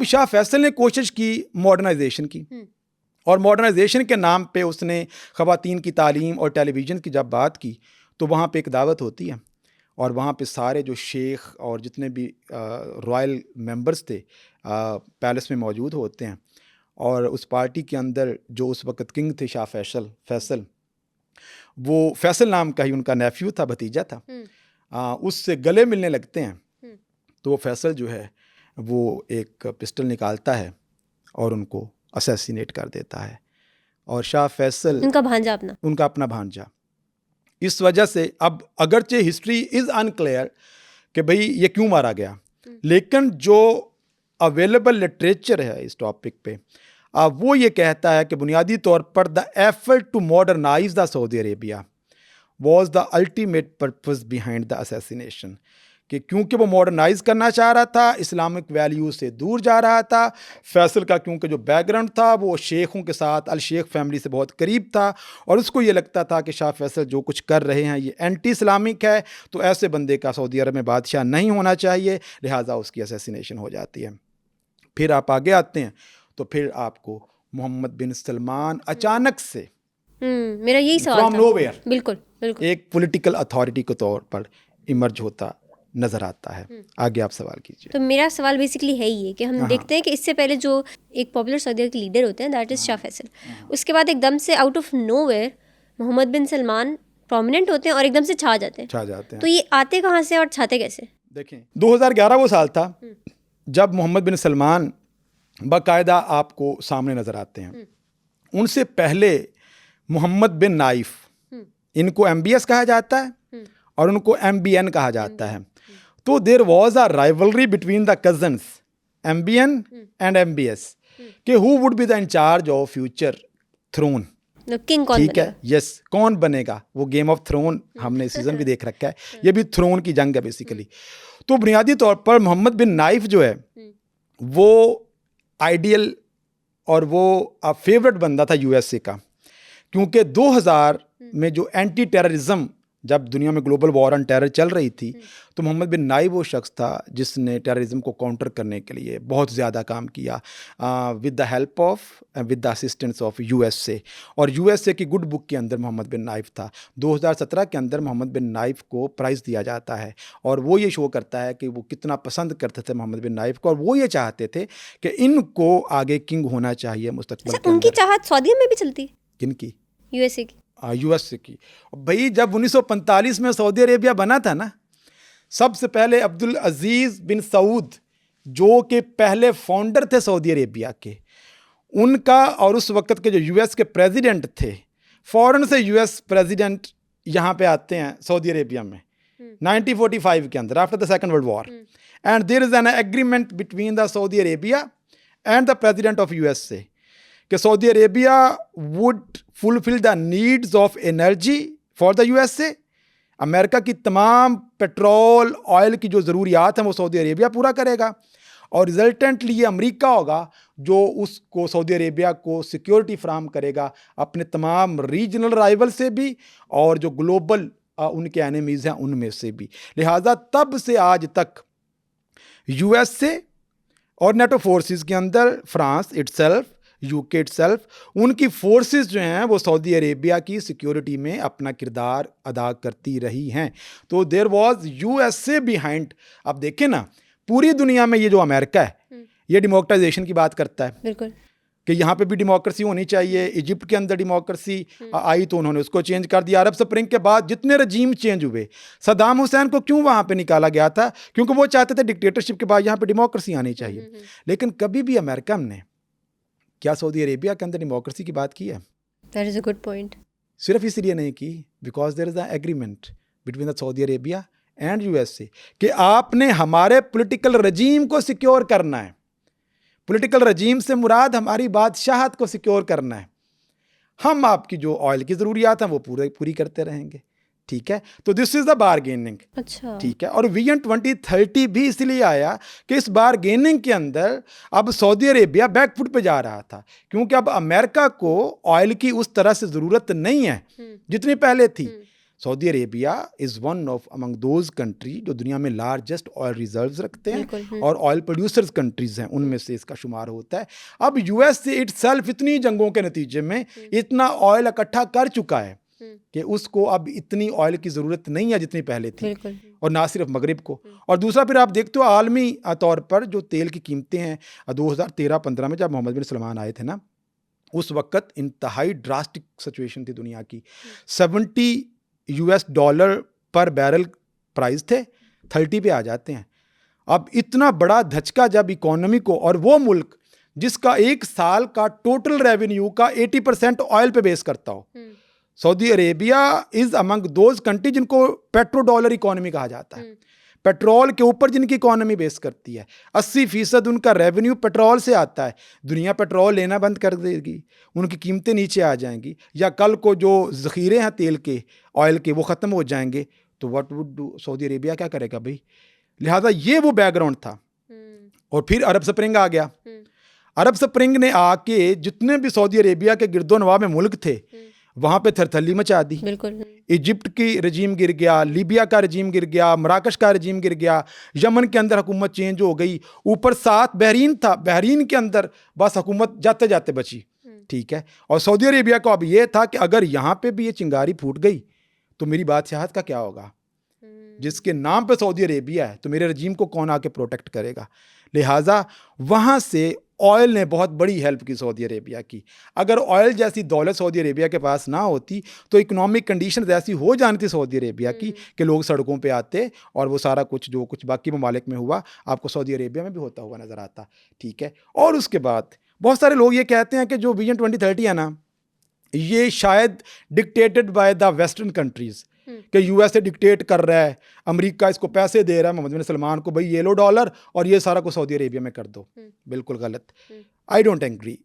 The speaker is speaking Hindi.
अब शाह फैसल ने कोशिश की मॉडर्नाइजेशन की, और मॉडर्नाइजेशन के नाम पे उसने ख़वातीन की तालीम और टेलीविज़न की जब बात की तो वहाँ पे एक दावत होती है, और वहाँ पे सारे जो शेख और जितने भी रॉयल मेंबर्स थे पैलेस में मौजूद होते हैं, और उस पार्टी के अंदर जो उस वक़्त किंग थे शाह फैसल, वो फैसल नाम का ही उनका नेफ्यू था, भतीजा था, उससे गले मिलने लगते हैं। तो वो फैसल जो है वो एक पिस्टल निकालता है और उनको असैसिनेट कर देता है। और शाह फैसल उनका अपना भांजा। इस वजह से अब अगरचे हिस्ट्री इज़ अनक्लियर कि भाई ये क्यों मारा गया, लेकिन जो अवेलेबल लिटरेचर है इस टॉपिक पे वो ये कहता है कि बुनियादी तौर पर the effort to modernize the Saudi Arabia was the ultimate purpose behind the assassination, कि क्योंकि वो मॉडर्नाइज करना चाह रहा था, इस्लामिक वैल्यूज से दूर जा रहा था। फैसल का क्योंकि जो बैकग्राउंड था वो शेखों के साथ अल शेख फैमिली से बहुत करीब था, और उसको ये लगता था कि शाह फैसल जो कुछ कर रहे हैं ये एंटी इस्लामिक है, तो ऐसे बंदे का सऊदी अरब में बादशाह नहीं होना चाहिए, लिहाजा उसकी असैसिनेशन हो जाती है। फिर आप आगे आते हैं तो फिर आपको मोहम्मद बिन सलमान अचानक से मेरा यही सवाल फ्रॉम नोवेयर बिल्कुल एक पॉलिटिकल अथॉरिटी के तौर पर इमर्ज होता नजर आता है। आगे आप सवाल कीजिए। तो मेरा सवाल बेसिकली है ही है कि हम देखते हैं कि इससे पहले जो एक पॉपुलर सऊदी के लीडर होते हैं दैट इज़ शाह फैसल, उसके बाद एकदम से out of nowhere Mohammed bin Salman prominent होते हैं और एकदम से छा जाते हैं। तो ये आते कहाँ से और छाते कैसे? देखें 2011 वो साल था जब मोहम्मद बिन सलमान बाकायदा आपको सामने नजर आते हैं। उनसे पहले मोहम्मद बिन नाइफ, इनको MBS कहा जाता है और उनको MBN कहा जाता है। तो there was a rivalry between the cousins MBN and MBS कि who would be the incharge of future throne, king कौन ठीक है, यस, कौन बनेगा। वो गेम ऑफ थ्रोन हमने सीजन भी देख रखा है, ये भी थ्रोन की जंग है बेसिकली। तो बुनियादी तौर पर मोहम्मद बिन नाइफ जो है वो आइडियल और वो फेवरेट बंदा था USA का, क्योंकि 2000 में जो एंटी टेररिज्म, जब दुनिया में ग्लोबल वॉर ऑन टेरर चल रही थी, तो मोहम्मद बिन नाइफ वो शख्स था जिसने टेररिज्म को काउंटर करने के लिए बहुत ज़्यादा काम किया with the help of with the assistance of USA। और USA की गुड बुक के अंदर मोहम्मद बिन नाइफ था। 2017 के अंदर मोहम्मद बिन नाइफ को प्राइज़ दिया जाता है, और वो ये शो करता है कि वो कितना पसंद करते थे मोहम्मद बिन नाइफ को, और वो ये चाहते थे कि इनको आगे किंग होना चाहिए मुस्तकबिल के अंदर। उनकी चाहत सऊदी में भी चलती? किनकी? USA की। US की। भाई जब 1945 में सऊदी अरेबिया बना था ना, सबसे पहले अब्दुल अजीज़ बिन सऊद जो कि पहले फाउंडर थे सऊदी अरेबिया के, उनका और उस वक्त के जो US के प्रेसिडेंट थे, फ़ौरन से US प्रेसिडेंट यहाँ पे आते हैं सऊदी अरेबिया में 1945 के अंदर, after the second world war, and there is an agreement between the Saudi Arabia and the president of USA कि सऊदी अरेबिया would fulfil the needs of energy for the USA। America की तमाम पेट्रोल ऑयल की जो ज़रूरियात हैं वो सऊदी अरेबिया पूरा करेगा, और रिजल्टेंटली ये अमेरिका होगा जो उसको सऊदी अरेबिया को सिक्योरिटी फ्राहम करेगा अपने तमाम रीजनल राइवल से भी और जो ग्लोबल उनके एनिमीज़ हैं उनमें से भी। लिहाजा तब से आज तक USA और नेटो फोर्सेस के अंदर फ्रांस इटसेल्फ, UK इटसेल्फ, उनकी फोर्सेस जो हैं वो सऊदी अरेबिया की सिक्योरिटी में अपना किरदार अदा करती रही हैं। तो देयर वाज USA बिहाइंड। अब देखें ना, पूरी दुनिया में ये जो अमेरिका है ये डेमोक्रेटाइजेशन की बात करता है, बिल्कुल, कि यहाँ पे भी डेमोक्रेसी होनी चाहिए। इजिप्ट के अंदर डेमोक्रेसी आई तो उन्होंने उसको चेंज कर दिया। अरब स्प्रिंग के बाद जितने रजीम चेंज हुए, सद्दाम हुसैन को क्यों वहाँ पे निकाला गया था? क्योंकि वो चाहते थे डिक्टेटरशिप के बाद यहाँ पे डेमोक्रेसी आनी चाहिए। लेकिन कभी भी अमेरिका ने क्या सऊदी अरेबिया के अंदर डेमोक्रेसी की बात की है? That is a good point. सिर्फ इसलिए नहीं की because there is a agreement between the Saudi Arabia and USA कि आपने हमारे पॉलिटिकल रजीम को सिक्योर करना है। पॉलिटिकल रजीम से मुराद हमारी बादशाहत को सिक्योर करना है। हम आपकी जो ऑयल की ज़रूरियात हैं वो पूरी करते रहेंगे, ठीक है। तो दिस इज़ द बारगेनिंग, अच्छा, ठीक है। और विजन 2030 भी इसलिए आया कि इस बारगेनिंग के अंदर अब सऊदी अरेबिया बैकफुट पे जा रहा था, क्योंकि अब अमेरिका को ऑयल की उस तरह से ज़रूरत नहीं है जितनी पहले थी। Saudi Arabia is one of among those country जो दुनिया में लार्जेस्ट ऑयल रिजर्व्स रखते हैं और ऑयल प्रोड्यूसर्स कंट्रीज़ हैं, उनमें से इसका शुमार होता है। अब यूएस से इटसेल्फ इतनी जंगों के नतीजे में इतना ऑयल इकट्ठा कर चुका है कि उसको अब इतनी ऑयल की ज़रूरत नहीं है जितनी पहले थी, और ना सिर्फ मगरिब को। और दूसरा फिर आप देखते हो आलमी तौर पर जो तेल की कीमतें हैं 2013-15 में जब मोहम्मद बिन सलमान आए थे ना, उस वक्त इंतहाई ड्रास्टिक सिचुएशन थी दुनिया की। $70 पर बैरल प्राइस थे, 30 पे आ जाते हैं। अब इतना बड़ा धचका जब इकोनॉमी को, और वो मुल्क जिसका एक साल का टोटल रेवेन्यू का 80% ऑयल पे बेस करता हो, Saudi Arabia is among those country जिनको पेट्रो डॉलर इकोनॉमी कहा जाता है। पेट्रोल के ऊपर जिनकी इकोनॉमी बेस करती है, 80% उनका रेवेन्यू पेट्रोल से आता है। दुनिया पेट्रोल लेना बंद कर देगी, उनकी कीमतें नीचे आ जाएंगी, या कल को जो ज़ख़ीरे हैं तेल के, ऑयल के, वो ख़त्म हो जाएंगे, तो what would do Saudi Arabia, क्या करेगा भाई? लिहाजा ये वो बैकग्राउंड था। और फिर अरब स्प्रिंग आ गया। अरब स्प्रिंग ने आके जितने भी सऊदी अरेबिया के गिरदोनवा में मुल्क थे वहाँ पे थरथली मचा दी। बिल्कुल। इजिप्ट की रजीम गिर गया, लीबिया का रजीम गिर गया, मराकश का रजीम गिर गया, यमन के अंदर हुकूमत चेंज हो गई, ऊपर साथ बहरीन था, बहरीन के अंदर बस हुकूमत जाते जाते बची, ठीक है। और सऊदी अरेबिया को अब ये था कि अगर यहाँ पे भी ये चिंगारी फूट गई तो मेरी बादशाहत का क्या होगा? जिसके नाम पे सऊदी अरेबिया है, तो मेरे रजीम को कौन आके प्रोटेक्ट करेगा? लिहाजा वहाँ से ऑयल ने बहुत बड़ी हेल्प की सऊदी अरेबिया की। अगर ऑयल जैसी दौलत सऊदी अरेबिया के पास ना होती तो इकोनॉमिक कंडीशन ऐसी हो जानी थी सऊदी अरेबिया की कि लोग सड़कों पे आते, और वो सारा कुछ जो कुछ बाकी ममालिक में हुआ आपको सऊदी अरेबिया में भी होता हुआ नज़र आता, ठीक है। और उसके बाद बहुत सारे लोग ये कहते हैं कि जो विजन 2030 है ना, ये शायद dictated by the western countries, कि यूएसए डिक्टेट कर रहा है, अमेरिका इसको पैसे दे रहा है मोहम्मद बिन सलमान को, भाई ये लो डॉलर और ये सारा कुछ सऊदी अरेबिया में कर दो। बिल्कुल गलत। I don't agree.